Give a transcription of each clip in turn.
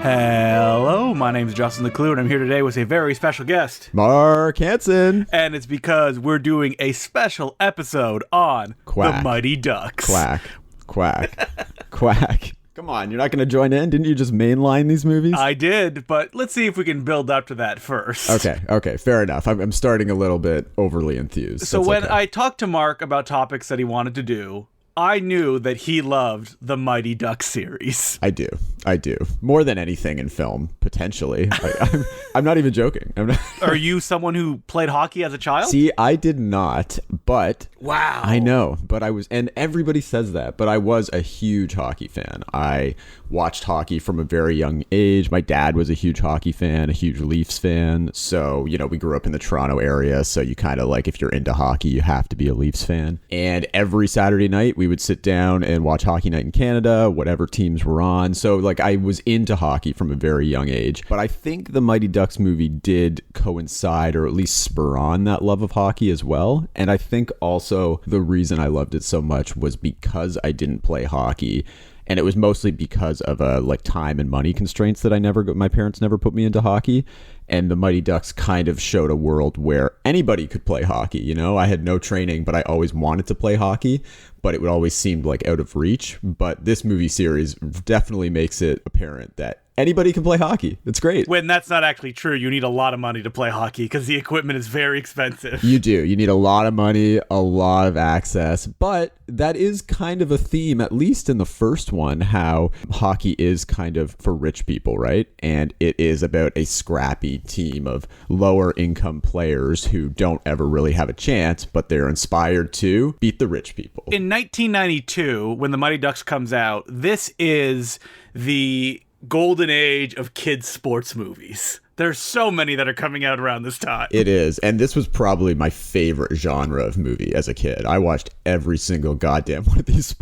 Hello, my name is Justin the Clue, and I'm here today with a very special guest, Mark Hanson. And it's because we're doing a special episode on Quack. the Mighty Ducks. Quack. Come on, you're not going to join in? Didn't you just mainline these movies? I did, but let's see if we can build up to that first. Okay, fair enough. I'm starting a little bit overly enthused. So when I talked to Mark about topics that he wanted to do, I knew that he loved the Mighty Ducks series. I do. More than anything in film, potentially. I'm not even joking. Are you someone who played hockey as a child? See, I did not, but... Wow. I know, but I was... And everybody says that, but I was a huge hockey fan. I watched hockey from a very young age. My dad was a huge hockey fan, a huge Leafs fan. So, we grew up in the Toronto area, so you kind of like, if you're into hockey, you have to be a Leafs fan. And every Saturday night, we would sit down and watch Hockey Night in Canada, whatever teams were on. So, I was into hockey from a very young age. But I think the Mighty Ducks movie did coincide or at least spur on that love of hockey as well. And I think also the reason I loved it so much was because I didn't play hockey. And it was mostly because of time and money constraints that my parents never put me into hockey. And the Mighty Ducks kind of showed a world where anybody could play hockey. I had no training, but I always wanted to play hockey, but it would always seem out of reach. But this movie series definitely makes it apparent that anybody can play hockey. It's great. When that's not actually true. You need a lot of money to play hockey because the equipment is very expensive. You do. You need a lot of money, a lot of access. But that is kind of a theme, at least in the first one, how hockey is kind of for rich people, right? And it is about a scrappy team of lower income players who don't ever really have a chance, but they're inspired to beat the rich people. In 1992, when the Mighty Ducks comes out, this is the golden age of kids sports movies. There's so many that are coming out around this time. It is. And this was probably my favorite genre of movie as a kid. I watched every single goddamn one of these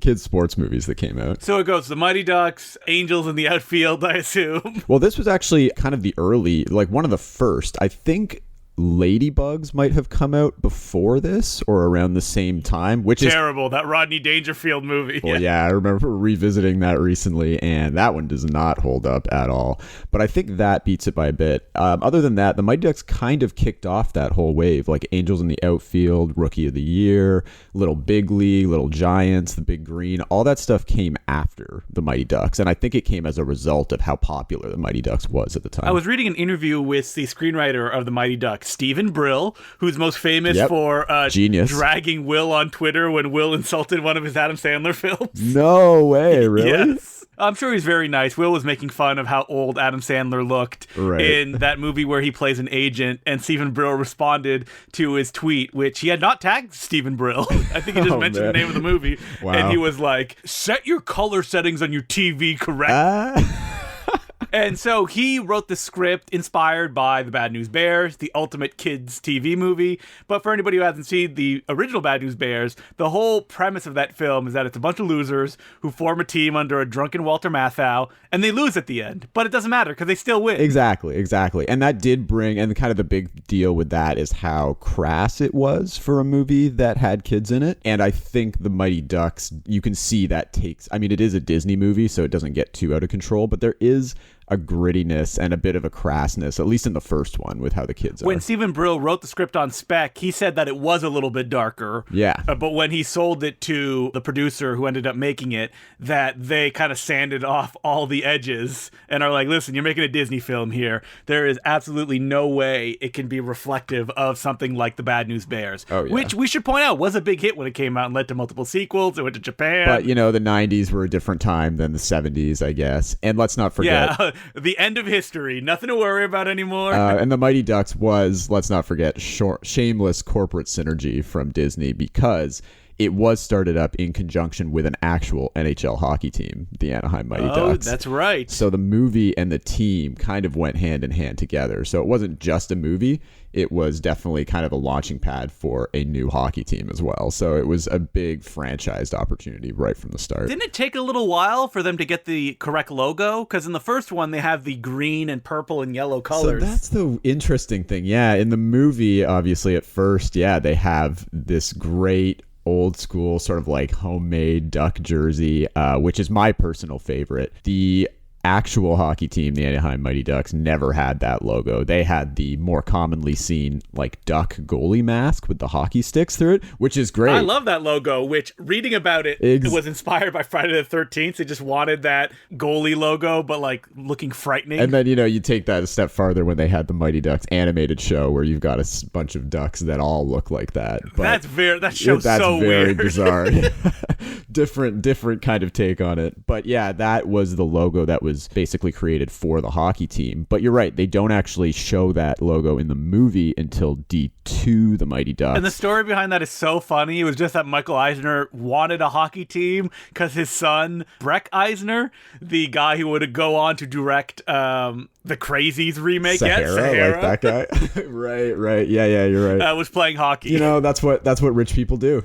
kids sports movies that came out. So it goes the Mighty Ducks, Angels in the Outfield, I assume. Well, this was actually kind of the early, one of the first. I think Ladybugs might have come out before this or around the same time, which is terrible. That Rodney Dangerfield movie. Well, yeah, I remember revisiting that recently, and that one does not hold up at all. But I think that beats it by a bit. Other than that, the Mighty Ducks kind of kicked off that whole wave, like Angels in the Outfield, Rookie of the Year, Little Big League, Little Giants, The Big Green. All that stuff came after the Mighty Ducks, and I think it came as a result of how popular the Mighty Ducks was at the time. I was reading an interview with the screenwriter of the Mighty Ducks, Stephen Brill, who's most famous for genius, dragging Will on Twitter when Will insulted one of his Adam Sandler films. No way, really? Yes. I'm sure he's very nice. Will was making fun of how old Adam Sandler looked in that movie where he plays an agent, and Stephen Brill responded to his tweet, which he had not tagged Stephen Brill. I think he just mentioned the name of the movie. Wow. And he was like, set your color settings on your TV correct. And so he wrote the script inspired by The Bad News Bears, the ultimate kids TV movie. But for anybody who hasn't seen the original Bad News Bears, the whole premise of that film is that it's a bunch of losers who form a team under a drunken Walter Matthau, and they lose at the end. But it doesn't matter because they still win. Exactly. And that did bring, and kind of the big deal with that is how crass it was for a movie that had kids in it. And I think the Mighty Ducks, you can see that takes, it is a Disney movie, so it doesn't get too out of control, but there is a grittiness and a bit of a crassness, at least in the first one, with how the kids are. When Stephen Brill wrote the script on spec, he said that it was a little bit darker. Yeah. But when he sold it to the producer who ended up making it, that they kind of sanded off all the edges and are like, listen, you're making a Disney film here. There is absolutely no way it can be reflective of something like The Bad News Bears, which we should point out was a big hit when it came out and led to multiple sequels. It went to Japan. But, the 90s were a different time than the 70s, I guess. And let's not forget... Yeah. The end of history. Nothing to worry about anymore. And the Mighty Ducks was, let's not forget, shameless corporate synergy from Disney, because it was started up in conjunction with an actual NHL hockey team, the Anaheim Mighty Ducks. Oh, that's right. So the movie and the team kind of went hand in hand together. So it wasn't just a movie. It was definitely kind of a launching pad for a new hockey team as well. So it was a big franchised opportunity right from the start. Didn't it take a little while for them to get the correct logo? Because in the first one, they have the green and purple and yellow colors. So that's the interesting thing. Yeah, in the movie, obviously, at first, they have this great old school sort of like homemade duck jersey, which is my personal favorite. The actual hockey team, the Anaheim Mighty Ducks, never had that logo. They had the more commonly seen like duck goalie mask with the hockey sticks through it, which is great. I love that logo, which reading about it, it was inspired by Friday the 13th. They just wanted that goalie logo, but like looking frightening. And then, you take that a step farther when they had the Mighty Ducks animated show where you've got a bunch of ducks that all look like that. But that show's so very weird. Bizarre. different kind of take on it. But yeah, that was the logo that was basically created for the hockey team. But you're right, they don't actually show that logo in the movie until D2, the Mighty Ducks. And the story behind that is so funny. It was just that Michael Eisner wanted a hockey team because his son, Breck Eisner, the guy who would go on to direct the Crazies remake, Sahara. Like that guy. right. Yeah, you're right. Was playing hockey. That's what rich people do,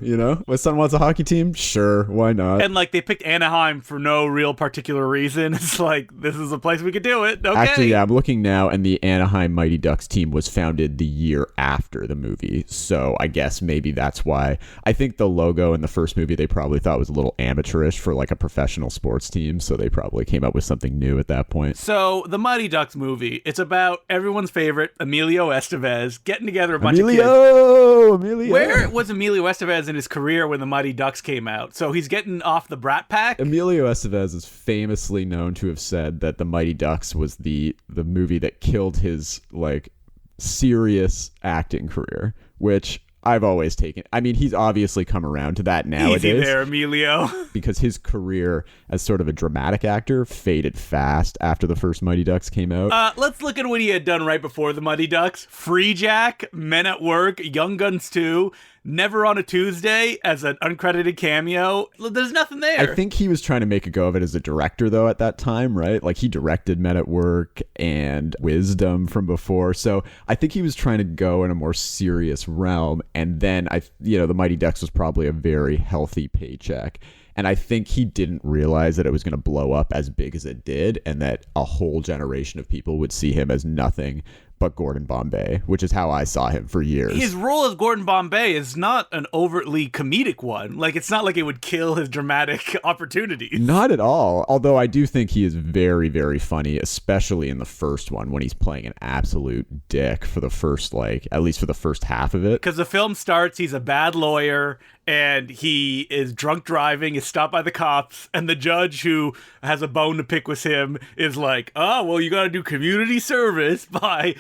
My son wants a hockey team? Sure, why not? And like they picked Anaheim for no real particular reason. It's like, this is a place we could do it. Okay. Actually, yeah, I'm looking now, and the Anaheim Mighty Ducks team was founded the year after the movie. So I guess maybe that's why. I think the logo in the first movie they probably thought was a little amateurish for like a professional sports team. So they probably came up with something new at that point. So the Mighty Ducks movie, it's about everyone's favorite Emilio Estevez getting together a bunch of kids. Emilio! Where was Emilio Estevez in his career when the Mighty Ducks came out? So he's getting off the Brat Pack? Emilio Estevez is famously known to have said that the Mighty Ducks was the movie that killed his like serious acting career, which I've always taken. I mean, he's obviously come around to that nowadays. Easy there, Emilio. Because his career as sort of a dramatic actor faded fast after the first Mighty Ducks came out. Let's look at what he had done right before the Mighty Ducks. Free Jack, Men at Work, Young Guns 2, Never on a Tuesday as an uncredited cameo. There's nothing there. I think he was trying to make a go of it as a director, though, at that time, right? Like, he directed Men at Work and Wisdom from before. So I think he was trying to go in a more serious realm. And then, the Mighty Ducks was probably a very healthy paycheck. And I think he didn't realize that it was going to blow up as big as it did, and that a whole generation of people would see him as nothing but Gordon Bombay, which is how I saw him for years. His role as Gordon Bombay is not an overtly comedic one. Like, it's not like it would kill his dramatic opportunities. Not at all. Although I do think he is very, very funny, especially in the first one when he's playing an absolute dick for the first, at least for the first half of it. Because the film starts, he's a bad lawyer, and he is drunk driving, is stopped by the cops, and the judge who has a bone to pick with him is like, oh, well, you got to do community service by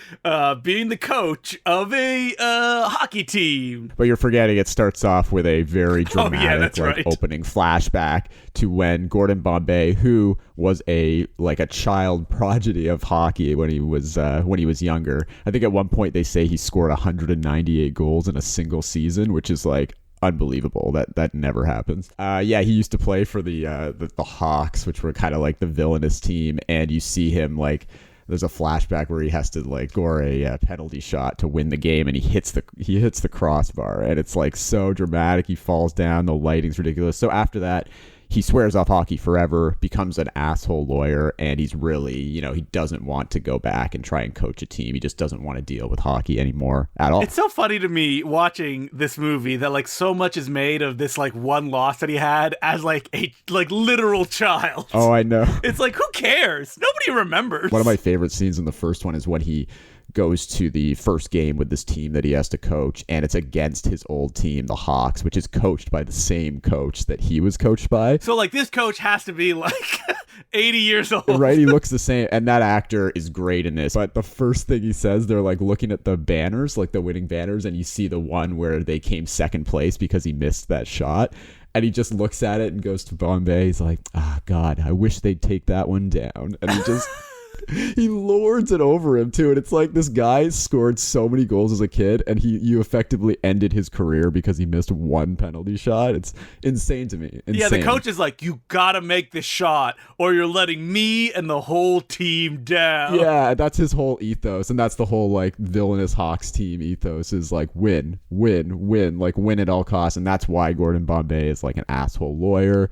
being the coach of a hockey team. But you're forgetting it starts off with a very dramatic right. opening flashback to when Gordon Bombay, who was a child prodigy of hockey when he was younger. I think at one point they say he scored 198 goals in a single season, which is unbelievable. That never happens. He used to play for the Hawks, which were kind of like the villainous team, and you see him there's a flashback where he has to score a penalty shot to win the game, and he hits the crossbar, and it's so dramatic. He falls down, the lighting's ridiculous. So after that, he swears off hockey forever, becomes an asshole lawyer, and he's really, he doesn't want to go back and try and coach a team. He just doesn't want to deal with hockey anymore at all. It's so funny to me watching this movie that so much is made of this one loss that he had as a literal child. Oh, I know. It's who cares? Nobody remembers. One of my favorite scenes in the first one is when he goes to the first game with this team that he has to coach, and it's against his old team, the Hawks, which is coached by the same coach that he was coached by. So this coach has to be 80 years old. Right, he looks the same, and that actor is great in this. But the first thing he says, they're looking at the banners, the winning banners, and you see the one where they came second place because he missed that shot. And he just looks at it and goes to Bombay. He's like, God, I wish they'd take that one down. And he just... he lords it over him too, and it's this guy scored so many goals as a kid, and you effectively ended his career because he missed one penalty shot. It's insane to me. Insane. Yeah, the coach is you gotta make this shot or you're letting me and the whole team down. Yeah, that's his whole ethos, and that's the whole villainous Hawks team ethos is win, win, win, win at all costs. And that's why Gordon Bombay is an asshole lawyer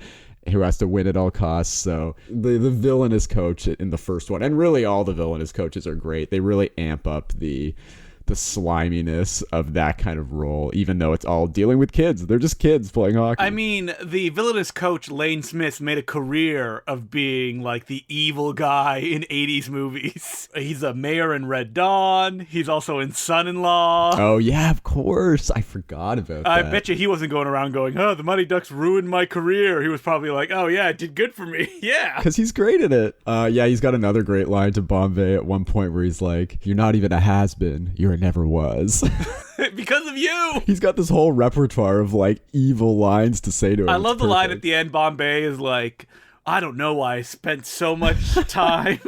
who has to win at all costs. So the villainous coach in the first one, and really all the villainous coaches are great. They really amp up the the sliminess of that kind of role, even though it's all dealing with kids. They're just kids playing hockey. I mean, the villainous coach Lane Smith made a career of being like the evil guy in 80s movies. He's a mayor in Red Dawn. He's also in Son-in-Law. Oh, yeah, of course. I forgot about that. I bet you he wasn't going around going, oh, the Mighty Ducks ruined my career. He was probably like, oh, yeah, it did good for me. Yeah. Because he's great at it. Yeah, he's got another great line to Bombay at one point where he's like, you're not even a has-been. You're a never was. Because of you. He's got this whole repertoire of like evil lines to say to him. I love the line at the end. Bombay is like, I don't know why I spent so much time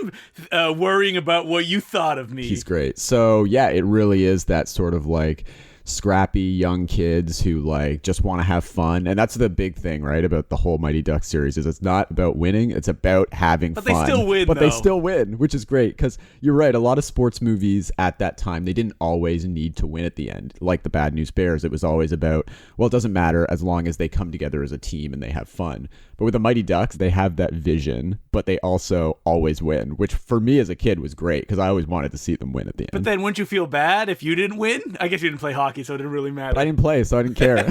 worrying about what you thought of me. He's great. So yeah, it really is that sort of like scrappy young kids who like just want to have fun, and that's the big thing, right, about the whole Mighty Ducks series is it's not about winning, it's about having fun. But they still win, they still win, which is great, because you're right, a lot of sports movies at that time, they didn't always need to win at the end. Like the Bad News Bears, it was always about, well, it doesn't matter as long as they come together as a team and they have fun. But with the Mighty Ducks, they have that vision, but they also always win, which for me as a kid was great because I always wanted to see them win at the end. But then wouldn't you feel bad if you didn't win? I guess you didn't play hockey, so it didn't really matter. But I didn't play, so I didn't care.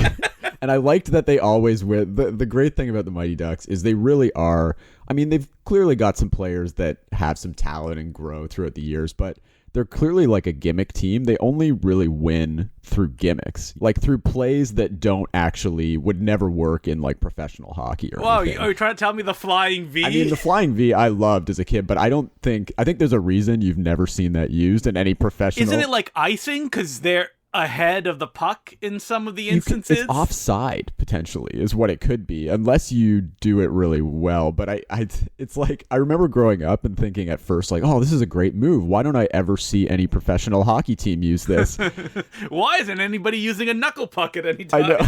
And I liked that they always win. The great thing about the Mighty Ducks is they really are, I mean, they've clearly got some players that have some talent and grow throughout the years, but they're clearly like a gimmick team. They only really win through gimmicks, like through plays that would never work in like professional hockey or anything. Are you trying to tell me the flying V? I mean, the flying V I loved as a kid, but I think there's a reason you've never seen that used in any professional. Isn't it like icing? Because they're ahead of the puck in some of the instances. It's offside potentially is what it could be, unless you do it really well. But it's like I remember growing up and thinking at first like, oh, this is a great move. Why don't I ever see any professional hockey team use this? Why isn't anybody using a knuckle puck at any time? I know.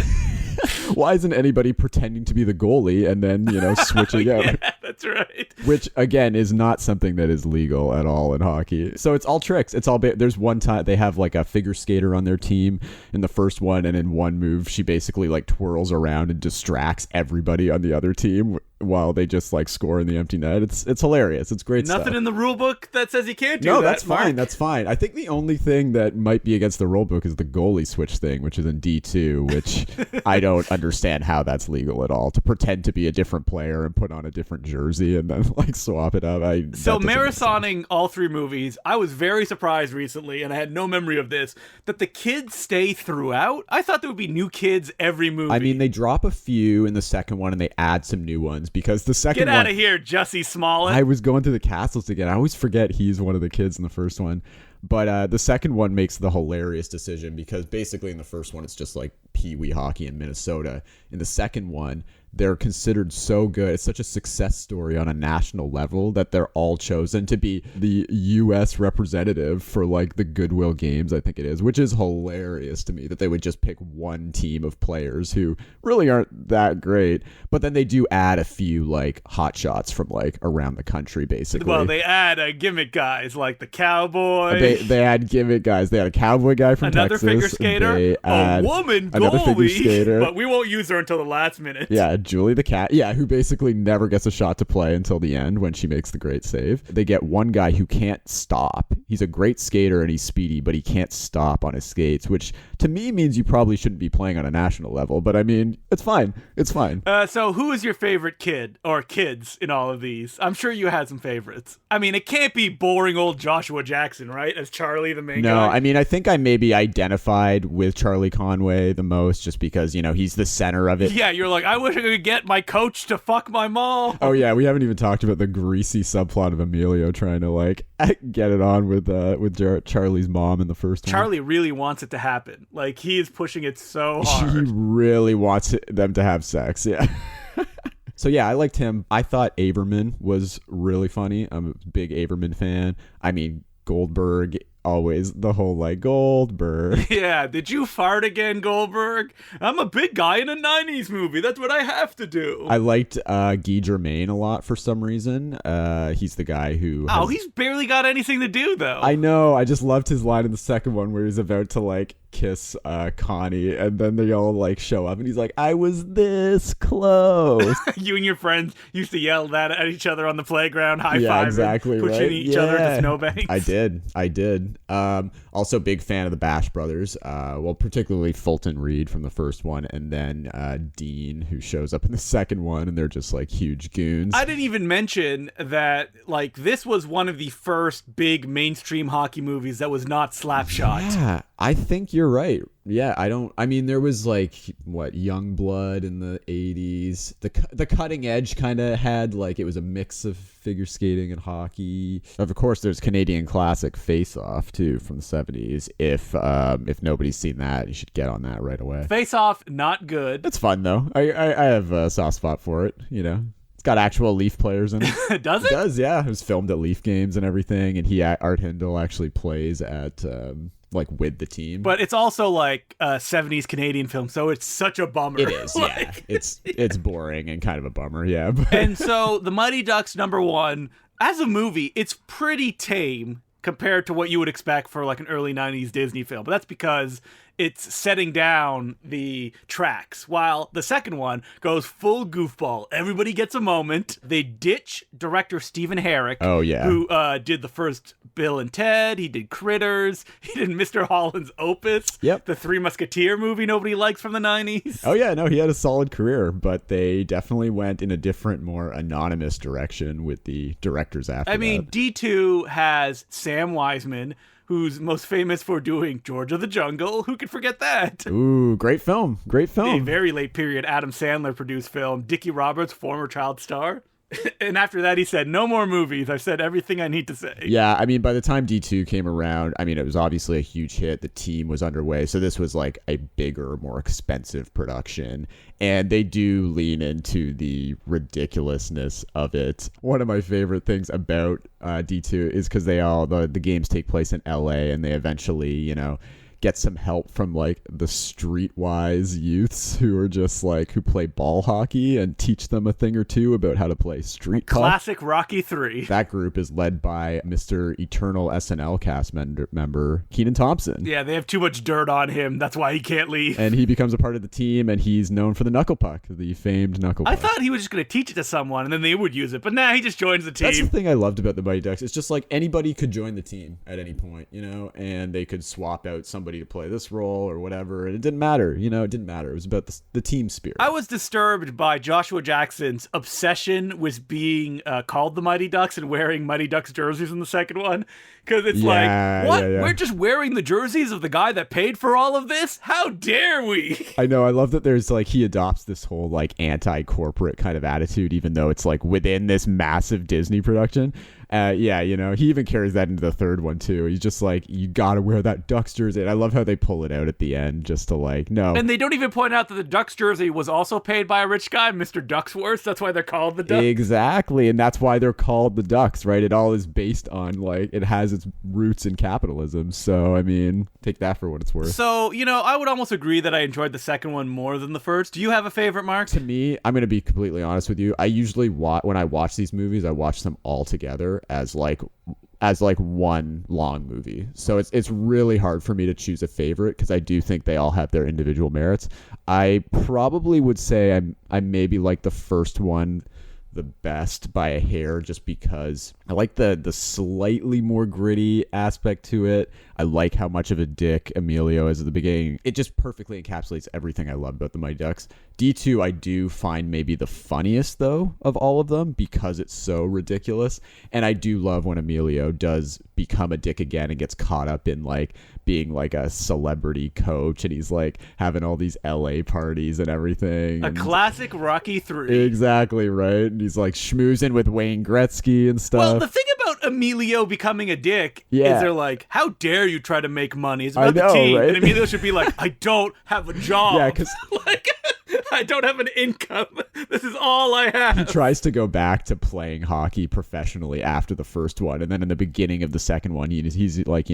Why isn't anybody pretending to be the goalie and then, switching out? Yeah, that's right. Which, again, is not something that is legal at all in hockey. So it's all tricks. It's all there's one time they have like a figure skater on their team in the first one, and in one move, she basically like twirls around and distracts everybody on the other team while they just like score in the empty net. It's hilarious. It's great stuff. Nothing in the rule book that says you can't do that. No, that's fine. Mark. That's fine. I think the only thing that might be against the rule book is the goalie switch thing, which is in D2, which I don't understand how that's legal at all. To pretend to be a different player and put on a different jersey and then like swap it up. So marathoning all three movies, I was very surprised recently, and I had no memory of this, that the kids stay throughout. I thought there would be new kids every movie. I mean, they drop a few in the second one and they add some new ones. Because the second one... Get out of here, Jussie Smollett. I was going through the castles again. I always forget he's one of the kids in the first one. But the second one makes the hilarious decision because basically in the first one, it's just like pee-wee hockey in Minnesota. In the second one, they're considered so good. It's such a success story on a national level that they're all chosen to be the U.S. representative for like the Goodwill Games, I think it is, which is hilarious to me that they would just pick one team of players who really aren't that great. But then they do add a few like hot shots from like around the country, basically. Well, they add gimmick guys like the cowboy. They add gimmick guys. They had a cowboy guy from another Texas. Figure skater, a woman goalie, but we won't use her until the last minute. Yeah, Julie the cat. Yeah, who basically never gets a shot to play until the end when she makes the great save. They get one guy who can't stop. He's a great skater and he's speedy, but he can't stop on his skates, which to me means you probably shouldn't be playing on a national level. But I mean, it's fine. It's fine. So who is your favorite kid or kids in all of these? I'm sure you had some favorites. I mean, it can't be boring old Joshua Jackson, right? As Charlie, the main guy. No, I mean, I think I maybe identified with Charlie Conway the most just because, he's the center of it. Yeah, you're like, I wish I could get my coach to fuck my mom. Oh, yeah, we haven't even talked about the greasy subplot of Emilio trying to, like, get it on with Charlie's mom in the first one. Charlie really wants it to happen. Like, he is pushing it so hard. He really wants them to have sex, yeah. So yeah, I liked him. I thought Averman was really funny. I'm a big Averman fan. I mean, Goldberg, always the whole like Goldberg. Yeah, did you fart again, Goldberg? I'm a big guy in a 90s movie. That's what I have to do. I liked Guy Germain a lot for some reason. He's the guy who... he's barely got anything to do, though. I know. I just loved his line in the second one where he's about to like kiss Connie, and then they all like show up, and he's like, I was this close. You and your friends used to yell that at each other on the playground, high-fiving, yeah, exactly, pushing right? each other into snowbanks. I did. Also big fan of the Bash Brothers. Well, particularly Fulton Reed from the first one, and then Dean, who shows up in the second one, and they're just like huge goons. I didn't even mention that like this was one of the first big mainstream hockey movies that was not Slapshot. Yeah, I think you're right. Yeah, I mean, there was like what Youngblood in the 80s. The Cutting Edge kind of had like, it was a mix of figure skating and hockey. Of course, there's Canadian classic Face Off too from the 70s. If nobody's seen that, you should get on that right away. Face Off, not good. It's fun though. I have a soft spot for it. You know, it's got actual Leaf players in it. Does it? It does. Yeah, it was filmed at Leaf games and everything. And Art Hindle actually plays at like with the team. But it's also like a 70s Canadian film, so it's such a bummer. It is, yeah. It's boring and kind of a bummer, yeah. And so the Mighty Ducks #1, as a movie, it's pretty tame compared to what you would expect for like an early 90s Disney film. But that's because it's setting down the tracks, while the second one goes full goofball. Everybody gets a moment. They ditch director Stephen Herrick, who did the first Bill and Ted. He did Critters. He did Mr. Holland's Opus. Yep. The Three Musketeer movie nobody likes from the 90s. Oh yeah, no, he had a solid career, but they definitely went in a different, more anonymous direction with the directors after I mean, D2 has Sam Wiseman, who's most famous for doing George of the Jungle. Who could forget that? Ooh, great film. Great A film. very late period Adam Sandler produced film. Dickie Roberts, former child star. And after that, he said, no more movies. I've said everything I need to say. Yeah, I mean, by the time D2 came around, I mean, it was obviously a huge hit. The team was underway. So this was like a bigger, more expensive production. And they do lean into the ridiculousness of it. One of my favorite things about D2 is because the games take place in LA, and they eventually, you know, get some help from like the streetwise youths who are just like, who play ball hockey, and teach them a thing or two about how to play street puck. Classic Rocky 3. That group is led by Mr. Eternal SNL cast member Kenan Thompson. Yeah, they have too much dirt on him. That's why he can't leave. And he becomes a part of the team, and he's known for the knuckle puck, the famed knuckle puck. I thought he was just going to teach it to someone and then they would use it. But nah, he just joins the team. That's the thing I loved about the Mighty Ducks. It's just like anybody could join the team at any point, you know, and they could swap out somebody to play this role or whatever, and it didn't matter. You know, it didn't matter. It was about the team spirit. I was disturbed by Joshua Jackson's obsession with being called the Mighty Ducks and wearing Mighty Ducks jerseys in the second one, because it's like, what? Yeah. We're just wearing the jerseys of the guy that paid for all of this? How dare we? I know. I love that there's like, he adopts this whole like anti-corporate kind of attitude, even though it's like within this massive Disney production. Yeah, you know, he even carries that into the third one too. He's just like, you gotta wear that Ducks jersey. And I love how they pull it out at the end just to like, no. And they don't even point out that the Ducks jersey was also paid by a rich guy, Mr. Ducksworth. That's why they're called the Ducks. Exactly, and that's why they're called the Ducks, right? It all is based on like, it has its roots in capitalism. So, I mean, take that for what it's worth. So, you know, I would almost agree that I enjoyed the second one more than the first. Do you have a favorite, Mark? To me, I'm going to be completely honest with you. I usually when I watch these movies, I watch them all together as like one long movie. So it's really hard for me to choose a favorite, because I do think they all have their individual merits. I probably would say I maybe like the first one the best by a hair, just because I like the slightly more gritty aspect to it. I like how much of a dick Emilio is at the beginning. It just perfectly encapsulates everything I love about the Mighty Ducks. D2 I do find maybe the funniest though of all of them, because it's so ridiculous. And I do love when Emilio does become a dick again and gets caught up in like being like a celebrity coach, and he's like having all these LA parties and everything. A classic Rocky 3. Exactly, right? And he's like schmoozing with Wayne Gretzky and stuff. Well, the thing about Emilio becoming a dick is they're like, how dare you try to make money? It's about the team. Right? And Emilio should be like, I don't have a job. Yeah, because like, I don't have an income. This is all I have. He tries to go back to playing hockey professionally after the first one, and then in the beginning of the second one, he's like,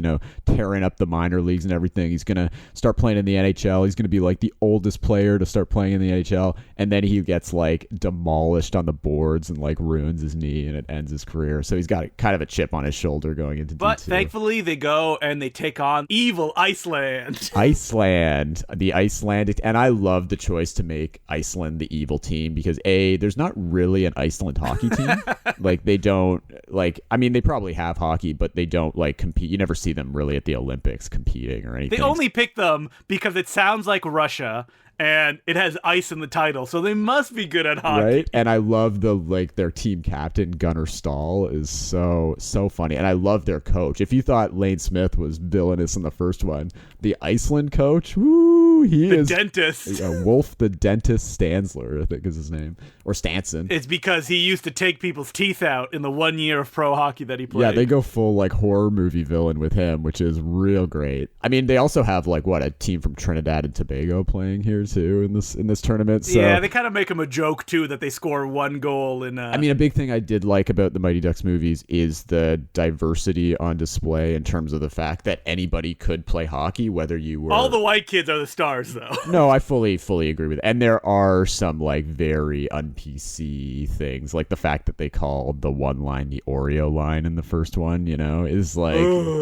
tearing up the minor leagues and everything. He's gonna start playing in the NHL. He's gonna be like the oldest player to start playing in the NHL, and then he gets like demolished on the boards and like ruins his knee, and it ends his career. So he's got kind of a chip on his shoulder going into D2. But thankfully, they go and they take on evil Iceland. Iceland, the Icelandic, and I love the choice to make Iceland the evil team because there's not really an Iceland hockey team. Like they don't they probably have hockey, but they don't like compete. You never see them really at the Olympics competing or anything. They only pick them because it sounds like Russia. And it has ice in the title, so they must be good at hockey. Right? And I love their team captain, Gunnar Stahl, is so funny. And I love their coach. If you thought Lane Smith was villainous in the first one, the Iceland coach, woo, he is... The dentist. Wolf the Dentist Stansler, I think is his name. Or Stanson. It's because he used to take people's teeth out in the 1 year of pro hockey that he played. Yeah, they go full like horror movie villain with him, which is real great. I mean, they also have a team from Trinidad and Tobago playing here too in this tournament. So yeah, they kind of make him a joke too that they score one goal in I mean, a big thing I did like about the Mighty Ducks movies is the diversity on display in terms of the fact that anybody could play hockey, whether you were... All the white kids are the stars though. No, I fully agree with it. And there are some like very un-PC things, like the fact that they called the one line the Oreo line in the first one, is like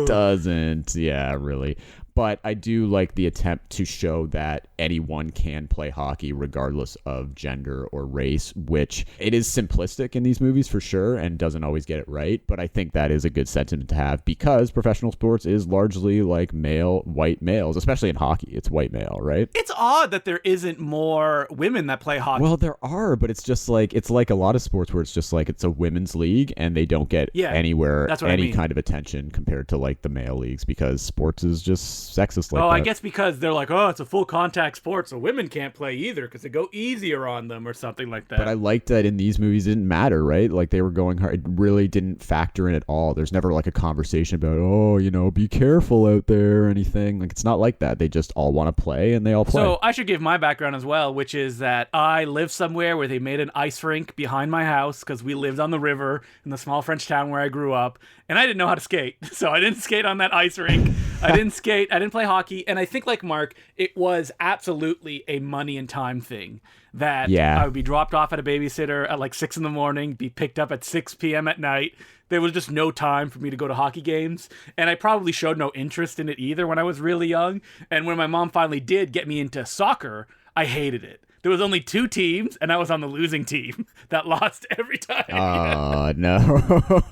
doesn't really. But I do like the attempt to show that anyone can play hockey regardless of gender or race, which it is simplistic in these movies for sure and doesn't always get it right. But I think that is a good sentiment to have because professional sports is largely like white males, especially in hockey. It's white male, right? It's odd that there isn't more women that play hockey. Well, there are, but it's like a lot of sports where it's just like it's a women's league and they don't get anywhere any kind of attention compared to like the male leagues because sports is just sexist like that. I guess because they're like, it's a full contact sport, so women can't play either because they go easier on them or something like that. But I liked that in these movies it didn't matter, right? Like they were going hard. It really didn't factor in at all. There's never like a conversation about, be careful out there or anything. Like it's not like that. They just all want to play and they all play. So I should give my background as well, which is that I live somewhere where they made an ice rink behind my house because we lived on the river in the small French town where I grew up, and I didn't know how to skate. So I didn't skate on that ice rink. I didn't skate. I didn't play hockey. And I think like Mark, it was absolutely a money and time thing that I would be dropped off at a babysitter at like 6 a.m, be picked up at 6 p.m. at night. There was just no time for me to go to hockey games. And I probably showed no interest in it either when I was really young. And when my mom finally did get me into soccer, I hated it. There was only 2 teams, and I was on the losing team that lost every time. Oh, no.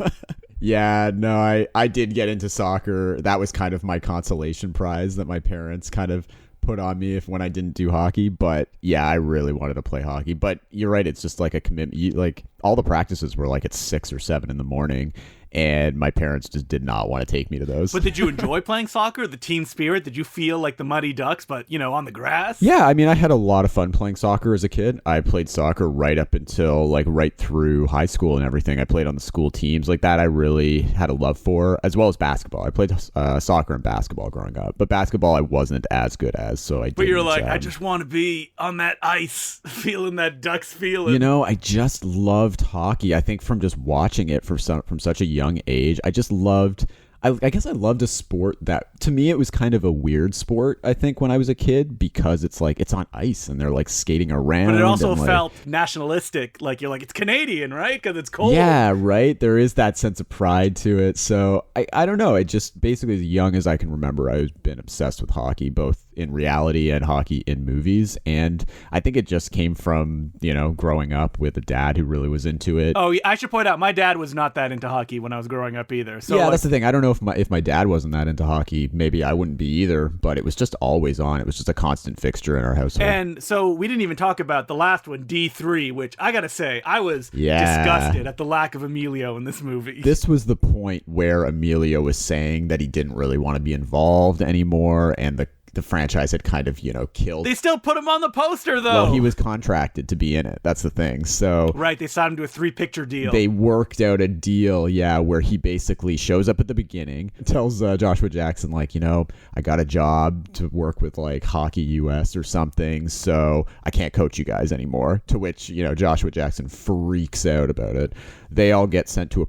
Yeah, no, I did get into soccer. That was kind of my consolation prize that my parents kind of put on me when I didn't do hockey. But yeah, I really wanted to play hockey. But you're right, it's just like a commitment. Like all the practices were like at 6 or 7 in the morning. And my parents just did not want to take me to those. But did you enjoy playing soccer? The team spirit? Did you feel like the Mighty Ducks, but, on the grass? Yeah, I mean, I had a lot of fun playing soccer as a kid. I played soccer right up until, right through high school and everything. I played on the school teams like that. I really had a love for, as well as basketball. I played soccer and basketball growing up. But basketball I wasn't as good as, so I didn't. But you're like, I just want to be on that ice, feeling that Ducks feeling. I just loved hockey. I think from just watching it from such a young age, I just loved I guess I loved a sport that, to me, it was kind of a weird sport, I think, when I was a kid, because it's like, it's on ice and they're like skating around. But it also felt nationalistic. Like, you're like, it's Canadian, right? Because it's cold. Yeah, right. There is that sense of pride to it. So I don't know. It just basically, as young as I can remember, I've been obsessed with hockey, both in reality and hockey in movies. And I think it just came from, growing up with a dad who really was into it. Oh, I should point out, my dad was not that into hockey when I was growing up either. So yeah, that's the thing. I don't know if my dad wasn't that into hockey, maybe I wouldn't be either, but it was just always on. It was just a constant fixture in our household. And so we didn't even talk about the last one, D3, which I gotta say, I was disgusted at the lack of Emilio in this movie. This was the point where Emilio was saying that he didn't really want to be involved anymore, and the franchise had kind of, killed. They still put him on the poster, though. Well, he was contracted to be in it. That's the thing. So right, they signed him to a 3-picture deal. They worked out a deal, where he basically shows up at the beginning, tells Joshua Jackson, like, I got a job to work with, like, Hockey US or something, so I can't coach you guys anymore. To which, Joshua Jackson freaks out about it. They all get sent to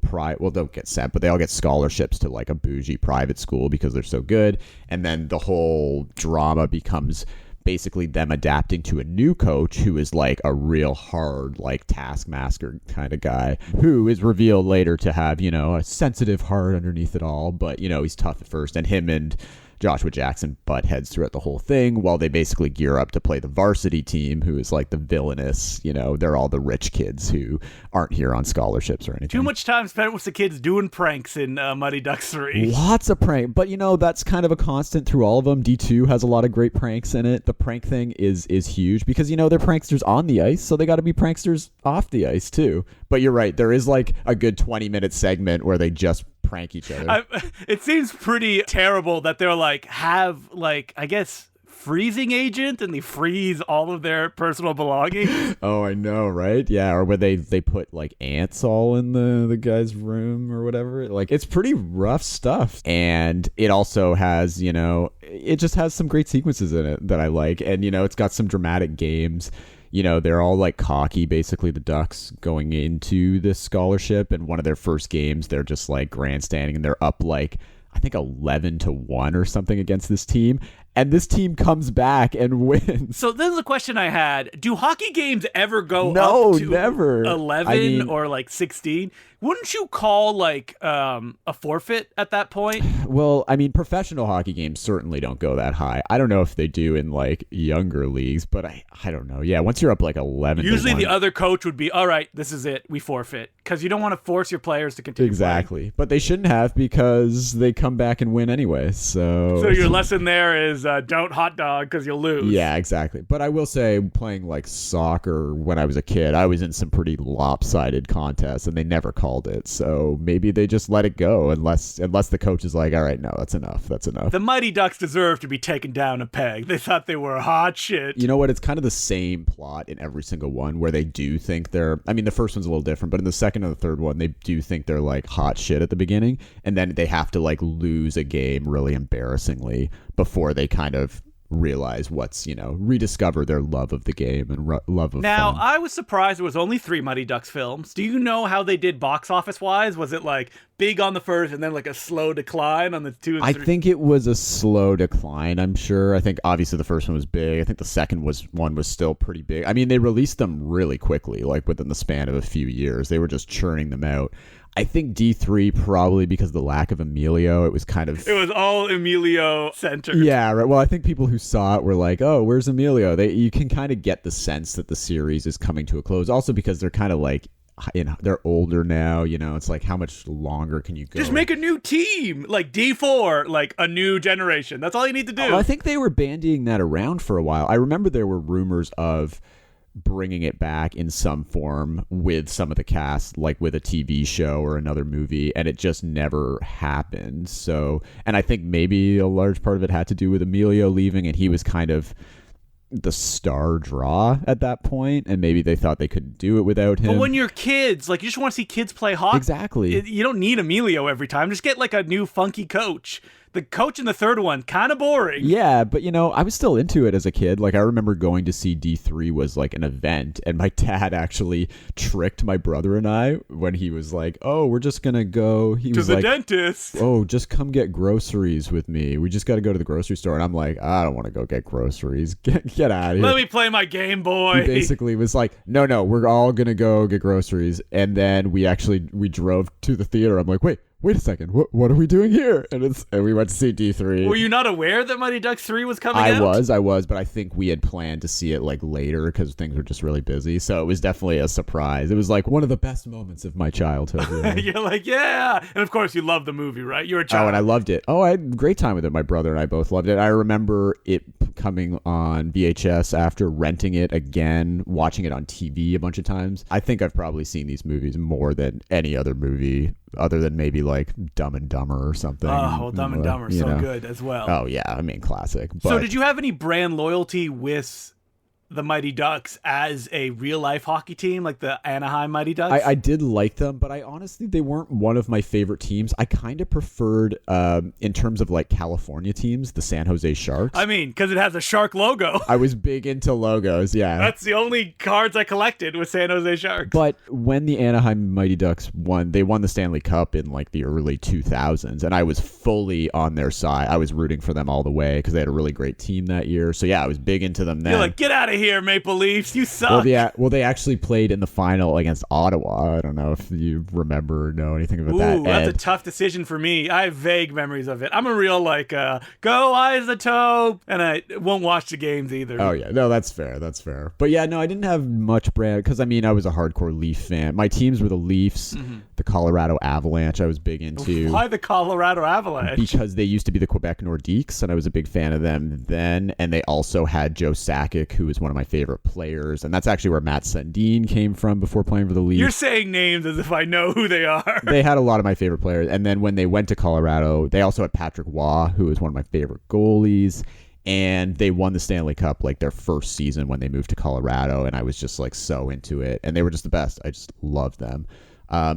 don't get sent, but they all get scholarships to, like, a bougie private school because they're so good. And then the whole drama becomes basically them adapting to a new coach who is like a real hard, like, taskmaster kind of guy, who is revealed later to have, a sensitive heart underneath it all. But, he's tough at first, and him and Joshua Jackson butt heads throughout the whole thing while they basically gear up to play the varsity team, who is like the villainous, they're all the rich kids who aren't here on scholarships or anything. Too much time spent with the kids doing pranks in Mighty Ducks 3. Lots of prank, but that's kind of a constant through all of them. D2 has a lot of great pranks in it. The prank thing is huge because, they're pranksters on the ice, so they got to be pranksters off the ice too. But you're right, there is like a good 20-minute segment where they just prank each other. It seems pretty terrible that they're like, have like, I guess, freezing agent, and they freeze all of their personal belongings. Oh, I know, right? Yeah, or where they put like ants all in the guy's room or whatever. Like, it's pretty rough stuff. And it also has, it just has some great sequences in it that I like. And, it's got some dramatic games. They're all like cocky, basically, the Ducks going into this scholarship. And one of their first games, they're just like grandstanding and they're up like, I think 11-1 or something against this team. And this team comes back and wins. So this is a question I had. Do hockey games ever go up to never. 11 or like 16? Wouldn't you call like a forfeit at that point? Well, professional hockey games certainly don't go that high. I don't know if they do in like younger leagues, but I don't know. Yeah, once you're up like 11 Usually to 1, the other coach would be, all right, this is it. We forfeit. Because you don't want to force your players to continue Exactly. playing. But they shouldn't have because they come back and win anyway. So your lesson there is don't hot dog because you'll lose. Yeah, exactly. But I will say, playing like soccer when I was a kid, I was in some pretty lopsided contests and they never called it. So maybe they just let it go unless the coach is like, all right, no, that's enough. That's enough. The Mighty Ducks deserve to be taken down a peg. They thought they were hot shit. You know what? It's kind of the same plot in every single one where they do think they're, the first one's a little different, but in the second and the third one, they do think they're like hot shit at the beginning. And then they have to like lose a game really embarrassingly before they kind of realize rediscover their love of the game and love of now fun. I was surprised there was only 3 Mighty Ducks films. Do you know how they did box office wise? Was it like big on the first and then like a slow decline on the 2 and 3? I think it was a slow decline. I'm sure. I think obviously the first one was big. I think the second one was still pretty big. They released them really quickly, like within the span of a few years. They were just churning them out. I think D3 probably because of the lack of Emilio. It was all Emilio centered. Yeah, right. Well, I think people who saw it were like, "Oh, where's Emilio?" You can kind of get the sense that the series is coming to a close. Also because they're kind of like, they're older now. It's like, how much longer can you go? Just make a new team, like D4, like a new generation. That's all you need to do. Well, I think they were bandying that around for a while. I remember there were rumors of bringing it back in some form with some of the cast, like with a TV show or another movie, and it just never happened. So, and I think maybe a large part of it had to do with Emilio leaving, and he was kind of the star draw at that point, and maybe they thought they couldn't do it without him. But when you're kids, like, you just want to see kids play hockey. Exactly. You don't need Emilio every time. Just get like a new funky coach. The coach in the third one, kind of boring. Yeah, but I was still into it as a kid. Like, I remember going to see D3 was like an event, and my dad actually tricked my brother and I when he was like, "Oh, we're just gonna go." He was to the like, dentist. "Oh, just come get groceries with me. We just got to go to the grocery store." And I'm like, "I don't want to go get groceries. Get out of here. Let me play my Game Boy." He basically was like, "No, we're all gonna go get groceries." And then we drove to the theater. I'm like, wait a second, what are we doing here? And we went to see D3. Were you not aware that Mighty Ducks 3 was coming out? I was, but I think we had planned to see it like later because things were just really busy. So it was definitely a surprise. It was like one of the best moments of my childhood. Really. You're like, yeah. And of course you loved the movie, right? You were a child. Oh, and I loved it. Oh, I had a great time with it. My brother and I both loved it. I remember it coming on VHS after renting it again, watching it on TV a bunch of times. I think I've probably seen these movies more than any other movie other than maybe like Dumb and Dumber or something. Oh, well, Dumb and Dumber, so good as well. Oh yeah, I mean classic. But so did you have any brand loyalty with the Mighty Ducks as a real life hockey team, like the Anaheim Mighty Ducks? I did like them, but I honestly, they weren't one of my favorite teams. I kind of preferred, in terms of like California teams, the San Jose Sharks. I mean, because it has a shark logo. I was big into logos, yeah. That's the only cards I collected with San Jose Sharks. But when the Anaheim Mighty Ducks they won the Stanley Cup in like the early 2000s, and I was fully on their side. I was rooting for them all the way because they had a really great team that year. So yeah, I was big into them then. You're like, get out of here, Maple Leafs, you suck. Well, they actually played in the final against Ottawa. I don't know if you remember or know anything about that. That's a tough decision for me. I have vague memories of it. I'm a real like go Isotope, and I won't watch the games either. Oh yeah, no, that's fair. But yeah, no, I didn't have much brand because I mean I was a hardcore Leaf fan. My teams were the Leafs, the Colorado Avalanche. I was big into. Why the Colorado Avalanche? Because they used to be the Quebec Nordiques, and I was a big fan of them then. And they also had Joe Sakic, who was one of my favorite players, and that's actually where Matt Sundin came from before playing for the Leafs. You're saying names as if I know who they are. They had a lot of my favorite players, and then when they went to Colorado, they also had Patrick Waugh, who was one of my favorite goalies, and they won the Stanley Cup like their first season when they moved to Colorado, and I was just like so into it, and they were just the best. I just loved them.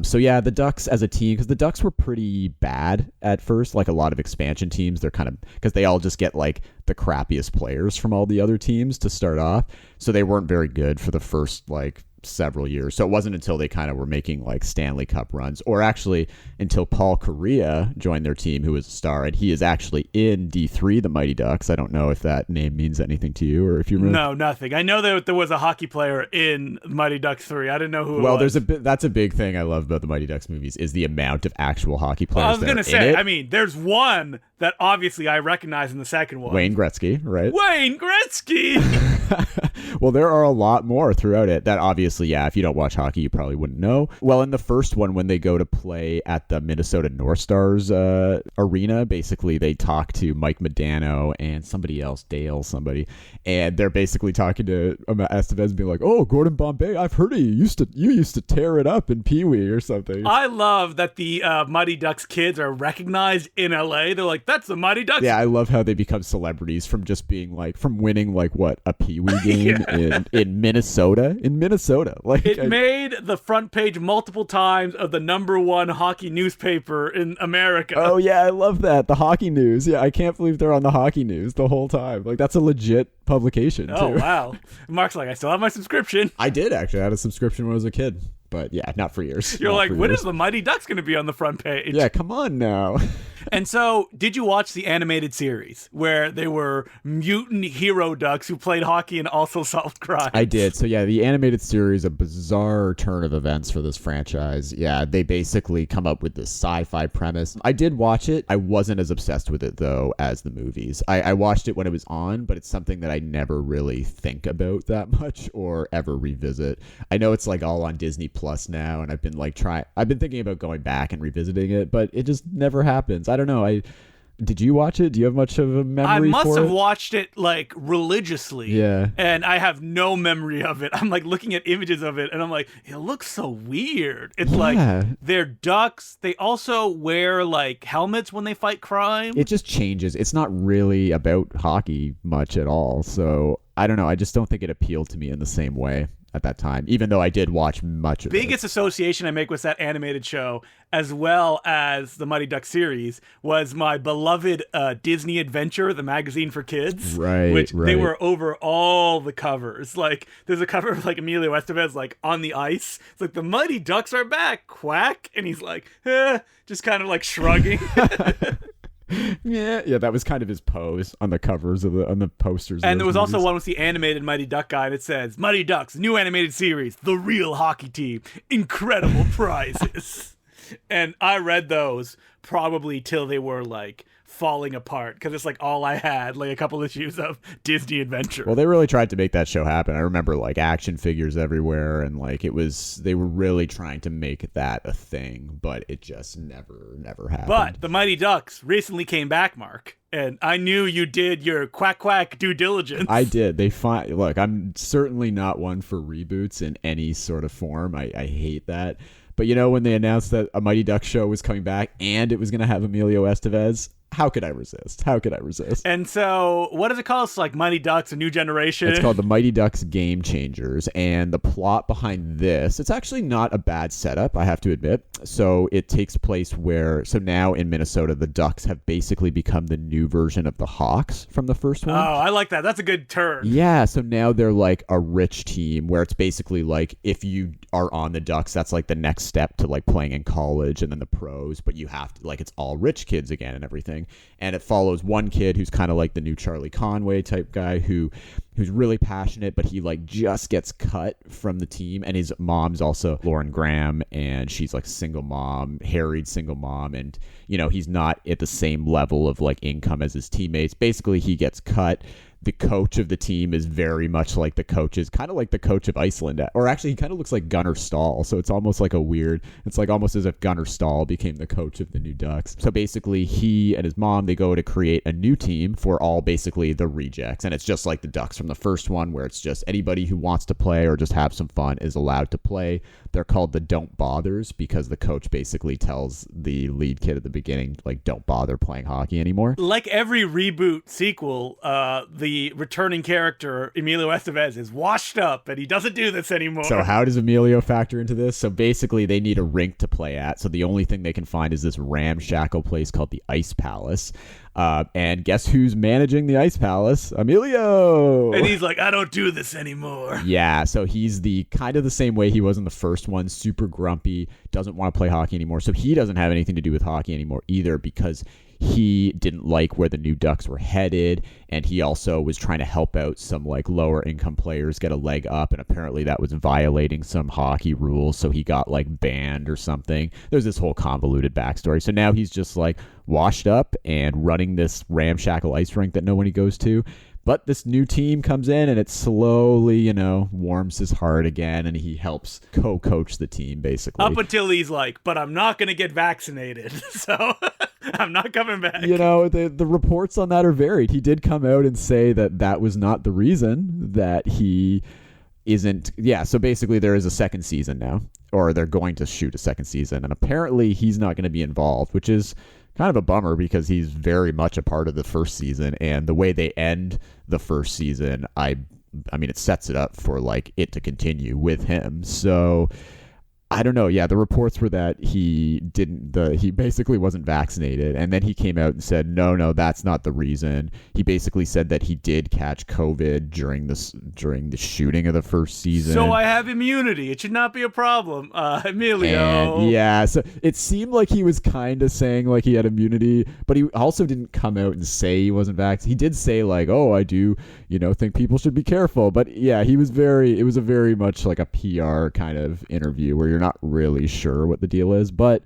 So yeah, the Ducks as a team, because the Ducks were pretty bad at first, like a lot of expansion teams, they're kind of, because they all just get like the crappiest players from all the other teams to start off. So they weren't very good for the first like several years. So it wasn't until they kind of were making like Stanley Cup runs, or actually until Paul Correa joined their team, who was a star, and he is actually in D3, the Mighty Ducks. I don't know if that name means anything to you, or if you remember. No, nothing. I know that there was a hockey player in Mighty Ducks 3. I didn't know who it was. Well, that's a big thing I love about the Mighty Ducks movies is the amount of actual hockey players. I was going to say, I mean, there's one that obviously I recognize in the second one. Wayne Gretzky, right? Wayne Gretzky! Well, there are a lot more throughout it that obviously, yeah, if you don't watch hockey, you probably wouldn't know. Well, in the first one, when they go to play at the Minnesota North Stars arena, basically they talk to Mike Modano and somebody else, Dale, somebody, and they're basically talking to Estevez and being like, "Oh, Gordon Bombay, I've heard you used to tear it up in Pee Wee or something." I love that the Mighty Ducks kids are recognized in LA. They're like, "That's the Mighty Ducks." Yeah, I love how they become celebrities from just being like, from winning like what, a Pee Wee game in Minnesota. Like it made the front page multiple times of the #1 hockey newspaper in America. Oh yeah, I love that. The Hockey News. Yeah, I can't believe they're on the Hockey News the whole time. Like that's a legit publication. Oh too. Wow. Mark's like, I still have my subscription. I did actually. I had a subscription when I was a kid. But yeah, not for years. You're like, when is the Mighty Ducks going to be on the front page? Yeah, come on now. And so, did you watch the animated series where they were mutant hero ducks who played hockey and also solved crimes? I did. So yeah, the animated series, a bizarre turn of events for this franchise. Yeah, they basically come up with this sci-fi premise. I did watch it. I wasn't as obsessed with it though as the movies. I watched it when it was on, but it's something that I never really think about that much or ever revisit. I know it's like all on Disney Plus now, and I've been thinking about going back and revisiting it, but it just never happens. I don't know. Did you watch it? Do you have much of a memory? I must have watched it like religiously. Yeah. And I have no memory of it. I'm like looking at images of it and I'm like, it looks so weird. It's like they're ducks. They also wear like helmets when they fight crime. It just changes. It's not really about hockey much at all. So I don't know. I just don't think it appealed to me in the same way at that time, even though I did watch much of it. Biggest association I make with that animated show, as well as the Mighty Ducks series, was my beloved Disney Adventure, the magazine for kids. Right, which they were over all the covers. Like, there's a cover of like Emilio Estevez like on the ice. It's like, the Mighty Ducks are back, quack. And he's like, just kind of like shrugging. Yeah, that was kind of his pose on the covers on the posters. And there was also one with the animated Mighty Duck guy, and it says, Mighty Ducks, new animated series, the real hockey team, incredible prizes. And I read those probably till they were like falling apart, because it's like all I had, like a couple issues of Disney Adventure. Well, they really tried to make that show happen. I remember like action figures everywhere, and like they were really trying to make that a thing, but it just never happened. But the Mighty Ducks recently came back, Mark, and I knew you did your quack due diligence. I did. Look, I'm certainly not one for reboots in any sort of form. I hate that. But when they announced that a Mighty Ducks show was coming back and it was going to have Emilio Estevez, how could I resist? And so, what is it called? It's like Mighty Ducks, A New Generation. It's called the Mighty Ducks Game Changers. And the plot behind this, it's actually not a bad setup, I have to admit. So it takes place so now in Minnesota, the Ducks have basically become the new version of the Hawks from the first one. Oh, I like that. That's a good turn. Yeah, so now they're like a rich team where it's basically like if you are on the Ducks, that's like the next step to like playing in college and then the pros, but you have to like it's all rich kids again and everything. And it follows one kid who's kind of like the new Charlie Conway type guy who's really passionate, but he like just gets cut from the team. And his mom's also Lauren Graham, and she's like a single mom, harried single mom, and he's not at the same level of like income as his teammates. Basically, he gets cut. The coach of the team is very much like the coaches, kind of like the coach of Iceland, or actually he kind of looks like Gunnar Stahl. So it's almost like it's like almost as if Gunnar Stahl became the coach of the new Ducks. So basically he and his mom, they go to create a new team for all basically the rejects. And it's just like the Ducks from the first one, where it's just anybody who wants to play or just have some fun is allowed to play. They're called the Don't Bothers because the coach basically tells the lead kid at the beginning, like, don't bother playing hockey anymore. Like every reboot sequel, the returning character, Emilio Estevez, is washed up and he doesn't do this anymore. So how does Emilio factor into this? So basically they need a rink to play at. So the only thing they can find is this ramshackle place called the Ice Palace. And guess who's managing the Ice Palace? Emilio! And he's like, I don't do this anymore. Yeah, so he's the kind of the same way he was in the first one, super grumpy, doesn't want to play hockey anymore. So he doesn't have anything to do with hockey anymore either because he didn't like where the new Ducks were headed, and he also was trying to help out some like lower income players get a leg up, and apparently that was violating some hockey rules, so he got like banned or something. There's this whole convoluted backstory. So now he's just like washed up and running this ramshackle ice rink that nobody goes to. But this new team comes in and it slowly, warms his heart again, and he helps co-coach the team basically. Up until he's like, but I'm not going to get vaccinated, so I'm not coming back. The reports on that are varied. He did come out and say that was not the reason that he isn't. Yeah, so basically there is a second season now, or they're going to shoot a second season, and apparently he's not going to be involved, which is kind of a bummer because he's very much a part of the first season, and the way they end the first season, I mean, it sets it up for like it to continue with him. So I don't know. Yeah, the reports were that he basically wasn't vaccinated, and then he came out and said, no, that's not the reason. He basically said that he did catch COVID during the shooting of the first season. So I have immunity. It should not be a problem. Emilio. And yeah, so it seemed like he was kind of saying like he had immunity, but he also didn't come out and say he wasn't vaccinated. He did say like, oh, I do, think people should be careful. But yeah, it was a very much like a PR kind of interview where you're not really sure what the deal is, but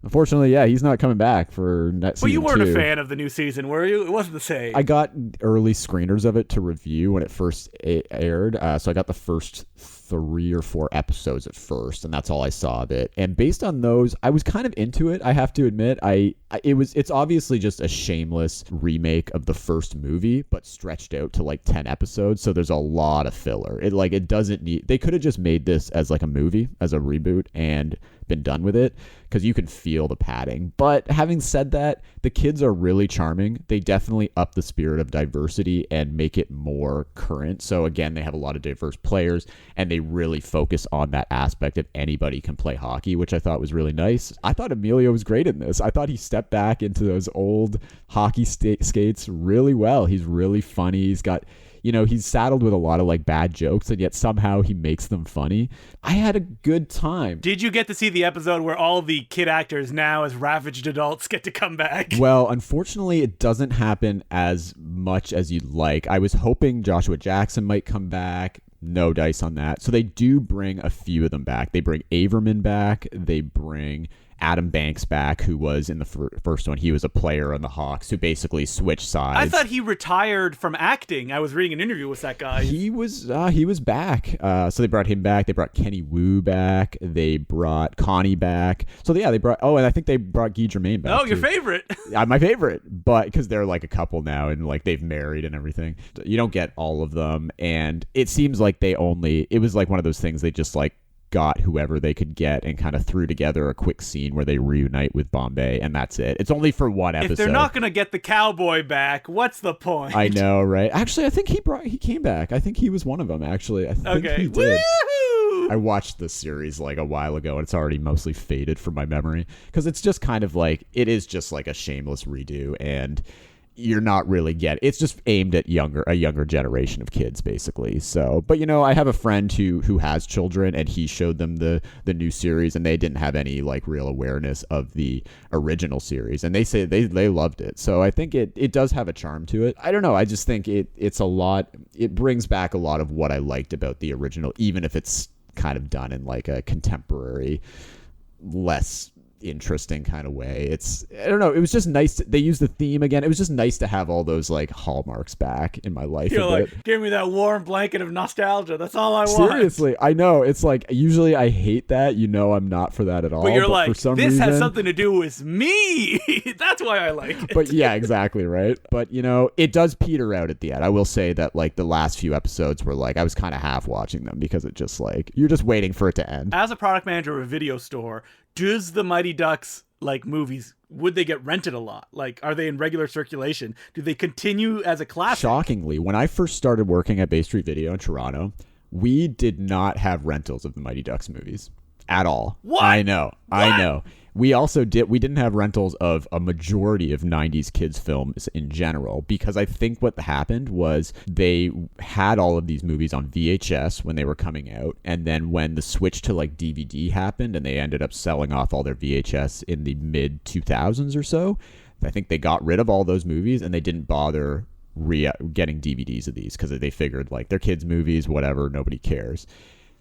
unfortunately, yeah, he's not coming back for next season. Well, you weren't 2. a fan of the new season, were you? It wasn't the same. I got early screeners of it to review when it first aired, so I got the first 3 or 4 episodes at first, and that's all I saw of it. And based on those, I was kind of into it. I have to admit, it's obviously just a shameless remake of the first movie, but stretched out to like 10 episodes. So there's a lot of filler. It doesn't need. They could have just made this as like a movie, as a reboot, and been done with it, because you can feel the padding. But having said that, the kids are really charming. They definitely up the spirit of diversity and make it more current. So again, they have a lot of diverse players, and they really focus on that aspect of anybody can play hockey, which I thought was really nice. I thought Emilio was great in this. I thought he stepped back into those old hockey skates really well. He's really funny. He's got, he's saddled with a lot of like bad jokes, and yet somehow he makes them funny. I had a good time. Did you get to see the episode where all the kid actors now as ravaged adults get to come back? Well, unfortunately, it doesn't happen as much as you'd like. I was hoping Joshua Jackson might come back. No dice on that. So they do bring a few of them back. They bring Averman back. They bring Adam Banks back, who was in the first one. He was a player on the Hawks who basically switched sides. I thought he retired from acting. I was reading an interview with that guy. He was back. So they brought him back. They brought Kenny Wu back. They brought Connie back. So yeah, they brought. Oh, and I think they brought Guy Germain back. Oh, your favorite? My favorite, but because they're like a couple now and like they've married and everything. You don't get all of them, and it seems like it was like one of those things they just like got whoever they could get and kind of threw together a quick scene where they reunite with Bombay, and that's it. It's only for one episode. If they're not going to get the cowboy back, what's the point? I know, right? Actually, I think he came back. I think he was one of them, actually. I think he did. Woo-hoo! I watched the series like a while ago, and it's already mostly faded from my memory because it's just kind of like, it is just like a shameless redo, and you're not really it's just aimed at a younger generation of kids, basically. So, but I have a friend who has children, and he showed them the new series, and they didn't have any like real awareness of the original series, and they say they loved it. So I think it does have a charm to it. I don't know, I just think it brings back a lot of what I liked about the original, even if it's kind of done in like a contemporary, less interesting kind of way. I don't know, it was just nice they used the theme again. It was just nice to have all those like hallmarks back in my life. You're like, give me that warm blanket of nostalgia, that's all I want. Seriously, I know, it's like, usually I hate that, I'm not for that at all, but you're like, for some this reason, has something to do with me. That's why I like it. But yeah, exactly, right? But it does peter out at the end. I will say that like the last few episodes were like, I was kind of half watching them because it just like, you're just waiting for it to end. As a product manager of a video store, does the Mighty Ducks like movies, would they get rented a lot? Like, are they in regular circulation? Do they continue as a classic? Shockingly, when I first started working at Bay Street Video in Toronto, we did not have rentals of the Mighty Ducks movies at all. What? I know. We didn't have rentals of a majority of 90s kids films in general, because I think what happened was they had all of these movies on VHS when they were coming out, and then when the switch to like DVD happened and they ended up selling off all their VHS in the mid 2000s or so, I think they got rid of all those movies and they didn't bother getting DVDs of these because they figured like they're kids movies, whatever, nobody cares.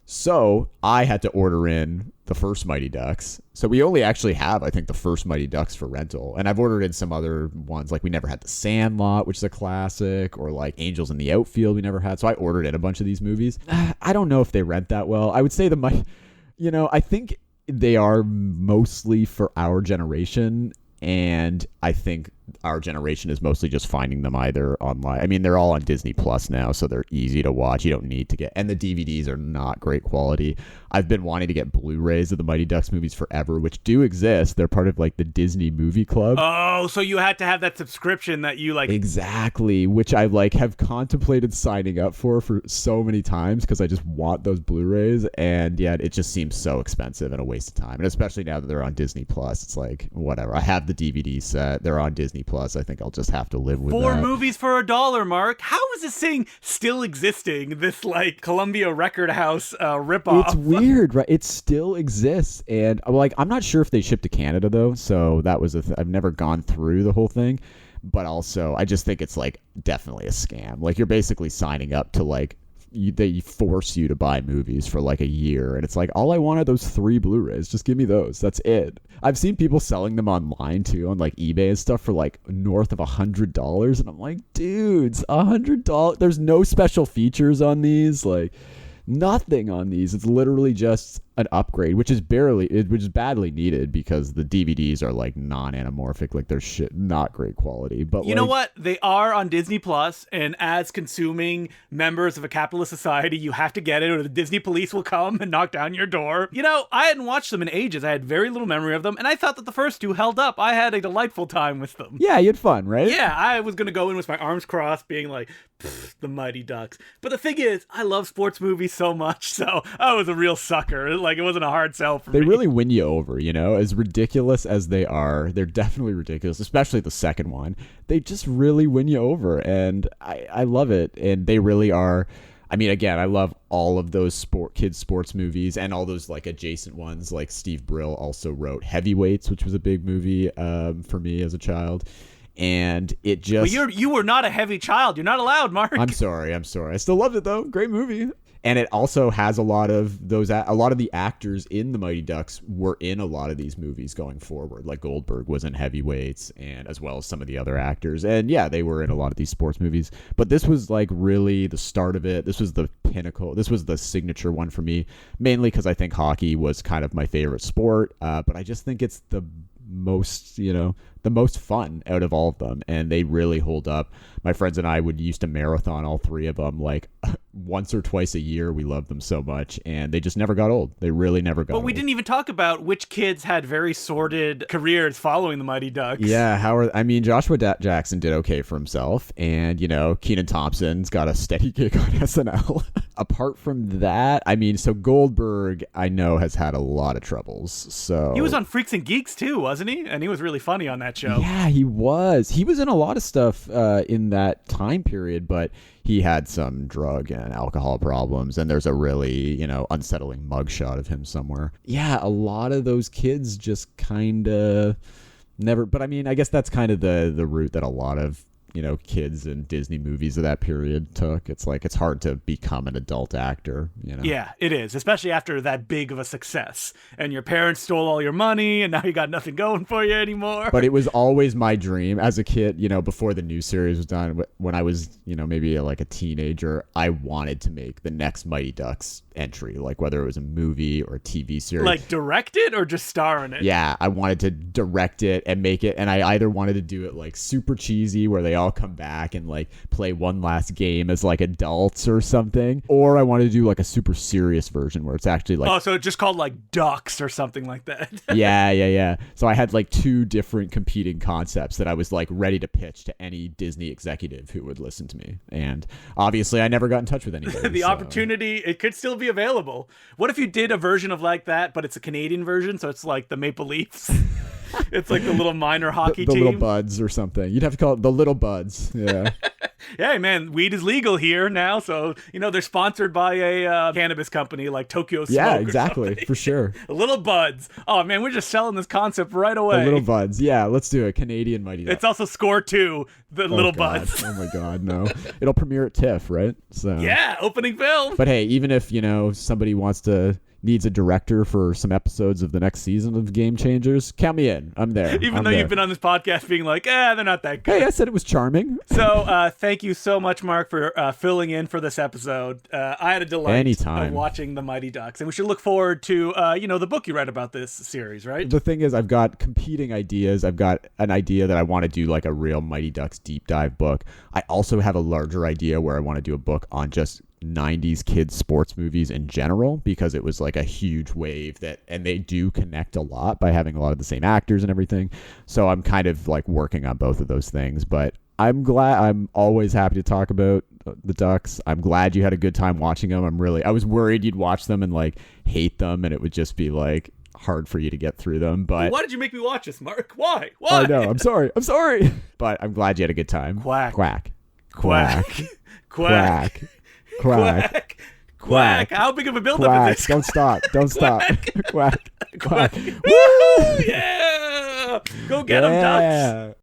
So I had to order in the first Mighty Ducks. So we only actually have, I think, the first Mighty Ducks for rental. And I've ordered in some other ones. Like we never had The Sandlot, which is a classic, or like Angels in the Outfield we never had. So I ordered in a bunch of these movies. I don't know if they rent that well. I would say I think they are mostly for our generation. And I think our generation is mostly just finding them either online. I mean, they're all on Disney Plus now, so they're easy to watch. You don't need to and the DVDs are not great quality. I've been wanting to get Blu-rays of the Mighty Ducks movies forever, which do exist. They're part of like the Disney Movie Club. Oh, so you had to have that subscription that you like. Exactly, which I like have contemplated signing up for so many times because I just want those Blu-rays, and yet it just seems so expensive and a waste of time. And especially now that they're on Disney Plus, it's like, whatever. I have the DVD set. They're on Disney Plus. I think I'll just have to live with 4 that. movies for $1, Mark. How is this thing still existing? This like Columbia Record House ripoff. It's weird, right? It still exists, and I'm not sure if they ship to Canada though. So that was I've never gone through the whole thing, but also I just think it's like definitely a scam. Like you're basically signing up to like. They force you to buy movies for like a year, and it's like, all I want are those 3 Blu-rays. Just give me those. That's it. I've seen people selling them online too, on like eBay and stuff, for like north of $100, and I'm like, dudes, $100. There's no special features on these, like nothing on these. It's literally just an upgrade, which is badly needed because the DVDs are like non-anamorphic, like they're not great quality. But you know what? They are on Disney Plus, and as consuming members of a capitalist society, you have to get it, or the Disney police will come and knock down your door. I hadn't watched them in ages. I had very little memory of them, and I thought that the first 2 held up. I had a delightful time with them. Yeah, you had fun, right? Yeah, I was gonna go in with my arms crossed, being like, the Mighty Ducks. But the thing is, I love sports movies so much, so I was a real sucker. Like, it wasn't a hard sell for me. They really win you over, as ridiculous as they are. They're definitely ridiculous, especially the second one. They just really win you over, and I love it. And they really are. I mean, again, I love all of those kids sports movies and all those like adjacent ones. Like Steve Brill also wrote Heavyweights, which was a big movie for me as a child. And it just... But you were not a heavy child. You're not allowed, Mark. I'm sorry. I still loved it, though. Great movie. And it also has a lot of the actors in the Mighty Ducks were in a lot of these movies going forward. Like Goldberg was in Heavyweights, and as well as some of the other actors. And yeah, they were in a lot of these sports movies. But this was like really the start of it. This was the pinnacle. This was the signature one for me, mainly because I think hockey was kind of my favorite sport. But I just think it's the most fun out of all of them, and they really hold up. My friends and I used to marathon all 3 of them like once or twice a year. We loved them so much, and they just never got old. They really never got old. But we didn't even talk about which kids had very sordid careers following the Mighty Ducks. Yeah, Joshua Jackson did okay for himself, and, Kenan Thompson's got a steady gig on SNL. Apart from that, so Goldberg, I know, has had a lot of troubles. So he was on Freaks and Geeks too, wasn't he? And he was really funny on that show. Yeah, he was. He was in a lot of stuff in that time period, but he had some drug and alcohol problems, and there's a really, unsettling mugshot of him somewhere. Yeah, a lot of those kids just kind of never. But I guess that's kind of the route that a lot of kids in Disney movies of that period took. It's like, it's hard to become an adult actor, Yeah, it is, especially after that big of a success. And your parents stole all your money, and now you got nothing going for you anymore. But it was always my dream as a kid, before the new series was done, when I was, maybe like a teenager, I wanted to make the next Mighty Ducks entry, like whether it was a movie or a TV series. Like direct it or just star in it? Yeah, I wanted to direct it and make it, and I either wanted to do it like super cheesy where they all come back and like play one last game as like adults or something, or I wanted to do like a super serious version where it's actually like, so it's just called like Ducks or something like that. yeah. So I had like two different competing concepts that I was like ready to pitch to any Disney executive who would listen to me, and obviously I never got in touch with anybody. The opportunity, it could still be available. What if you did a version of like that, but it's a Canadian version, so it's like the Maple Leafs? It's like the little minor hockey the team. Little Buds or something. You'd have to call it the Little Buds. Yeah. Yeah, man, weed is legal here now, so they're sponsored by a cannabis company like Tokyo Smoke. Yeah, exactly, for sure. Little Buds. Oh man, we're just selling this concept right away. The Little Buds. Yeah, let's do it. Canadian Mighty Ducks. It's also Score 2, the Little Buds. Oh my God, no. It'll premiere at TIFF, right? So yeah, opening film. But hey, even if somebody needs a director for some episodes of the next season of Game Changers, count me in. I'm there. Even though you've been on this podcast being like, they're not that good. Hey, I said it was charming. So thank you so much, Mark, for filling in for this episode. I had a delight Anytime. of watching the Mighty Ducks, and we should look forward to the book you read about this series, right? The thing is, I've got competing ideas. I've got an idea that I want to do like a real Mighty Ducks deep dive book. I also have a larger idea where I want to do a book on just 90s kids sports movies in general, because it was like a huge wave and they do connect a lot by having a lot of the same actors and everything. So I'm kind of like working on both of those things, but I'm always happy to talk about the Ducks. I'm glad you had a good time watching them. I was worried you'd watch them and like hate them, and it would just be like hard for you to get through them. But why did you make me watch this, Mark? Why? I know. I'm sorry. But I'm glad you had a good time. Quack. Quack. Quack. Quack. Quack. Quack. How big of a build-up is this? Don't stop. Quack. Quack. Woo! Yeah! Go get them, Ducks.